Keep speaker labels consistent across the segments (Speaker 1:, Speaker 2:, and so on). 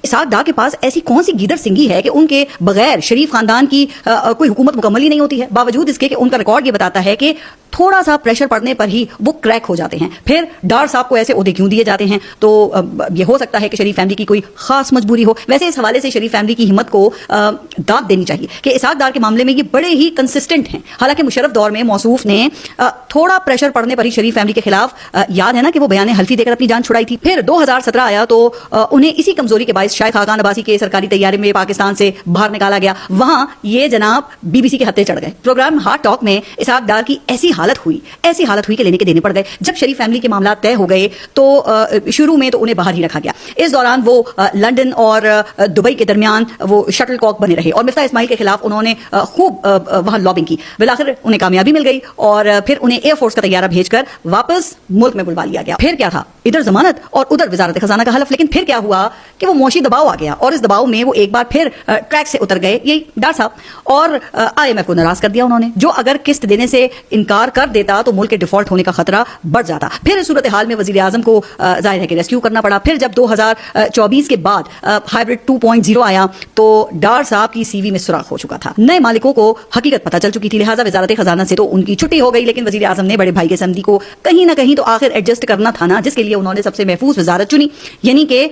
Speaker 1: اسحاق ڈار کے پاس ایسی کون سی گیدر سنگھی ہے کہ ان کے بغیر شریف خاندان کی کوئی حکومت مکمل ہی نہیں ہوتی ہے، باوجود اس کے کہ ان کا ریکارڈ یہ بتاتا ہے کہ تھوڑا سا پریشر پڑنے پر ہی وہ کریک ہو جاتے ہیں۔ پھر ڈار صاحب کو ایسے عہدے کیوں دیے جاتے ہیں؟ تو یہ ہو سکتا ہے کہ شریف فیملی کی کوئی خاص مجبوری ہو۔ ویسے اس حوالے سے شریف فیملی کی ہمت کو داد دینی چاہیے کہ اسحاق ڈار کے معاملے میں یہ بڑے ہی کنسسٹنٹ ہیں۔ حالانکہ مشرف دور میں موصوف نے تھوڑا پریشر پڑنے پر ہی شریف فیملی کے خلاف یاد ہے نا کہ وہ بیان حلفی دے کر اپنی جان چھڑائی تھی۔ پھر 2017 آیا تو انہیں اسی کمزوری کے باعث شاہد خاقان عباسی کے سرکاری طیارے میں پاکستان سے باہر نکالا گیا۔ وہاں یہ جناب BBC کے ہتھے چڑھ گئے۔ پروگرام ہارٹ ٹاک میں اسحاق ڈار کی ایسی حالت ہوئی کہ لینے کے دینے پڑ گئے۔ جب شریف فیملی کے معاملات طے ہو گئے تو شروع میں تو انہیں باہر ہی رکھا گیا۔ اس دوران وہ لندن اور دبئی کے درمیان وہ شٹل کاک بنے رہے اور مفتاح اسماعیل کے خلاف انہوں نے خوب وہاں لابنگ کی۔ بالآخر انہیں کامیابی مل گئی اور پھر انہیں ایئر فورس کا طیارہ بھیج کر واپس ملک میں بلوا لیا گیا۔ پھر کیا تھا، ادھر ضمانت اور ادھر وزارت خزانہ کا حلف۔ لیکن پھر کیا ہوا کہ وہ معاشی دباؤ آ گیا اور اس دباؤ میں وہ ایک بار پھر ٹریک سے اتر گئے، یہی ڈار صاحب، اور IMF کو ناراض کر دیا انہوں نے، جو اگر قسط دینے سے انکار کر دیتا تو ملک کے ڈیفالٹ ہونے کا خطرہ بڑھ جاتا۔ پھر اس صورتحال میں وزیر اعظم کو ظاہر ہے کہ ریسکیو کرنا پڑا۔ پھر جب 2024 کے بعد ہائیبرڈ 2.0 آیا تو ڈار صاحب کی CV میں سراخ ہو چکا تھا۔ نئے مالکوں کو حقیقت پتہ چل چکی تھی، لہٰذا وزارت خزانہ سے تو ان کی چھٹی ہو گئی، لیکن وزیر اعظم نے بڑے بھائی کے سمدھی کو کہیں نہ کہیں تو آخر ایڈجسٹ کرنا تھا نا، جس کے لیے انہوں نے سب سے محفوظ وزارت چنی، یعنی کہ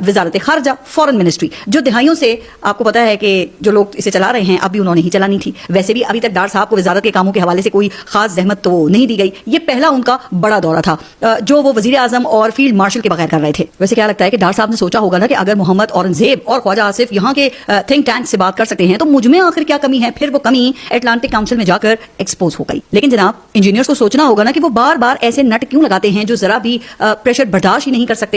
Speaker 1: وزارت خارجہ، فورن منسٹری، جو دہائیوں سے آپ کو پتا ہے کہ جو لوگ اسے چلا رہے ہیں اب بھی انہوں نے ہی چلانی تھی۔ ویسے بھی ابھی تک ڈار صاحب کو وزارت کے کاموں کے حوالے سے کوئی خاص زحمت تو نہیں دی گئی، یہ پہلا ان کا بڑا دورہ تھا جو وہ وزیر اعظم اور فیلڈ مارشل کے بغیر کر رہے تھے۔ ویسے کیا لگتا ہے کہ ڈار صاحب نے سوچا ہوگا نا کہ اگر محمد اورنگزیب اور خواجہ آصف یہاں کے تھنک ٹینک سے بات کر سکتے ہیں تو مجھ میں آخر کیا کمی ہے؟ پھر وہ کمی اٹلانٹک کاؤنسل میں جا کر ایکسپوز ہو گئی۔ لیکن جناب انجینئرز کو سوچنا ہوگا نا کہ وہ بار بار ایسے نٹ کیوں لگاتے ہیں جو ذرا بھی پریشر برداشت ہی نہیں کر سکتے۔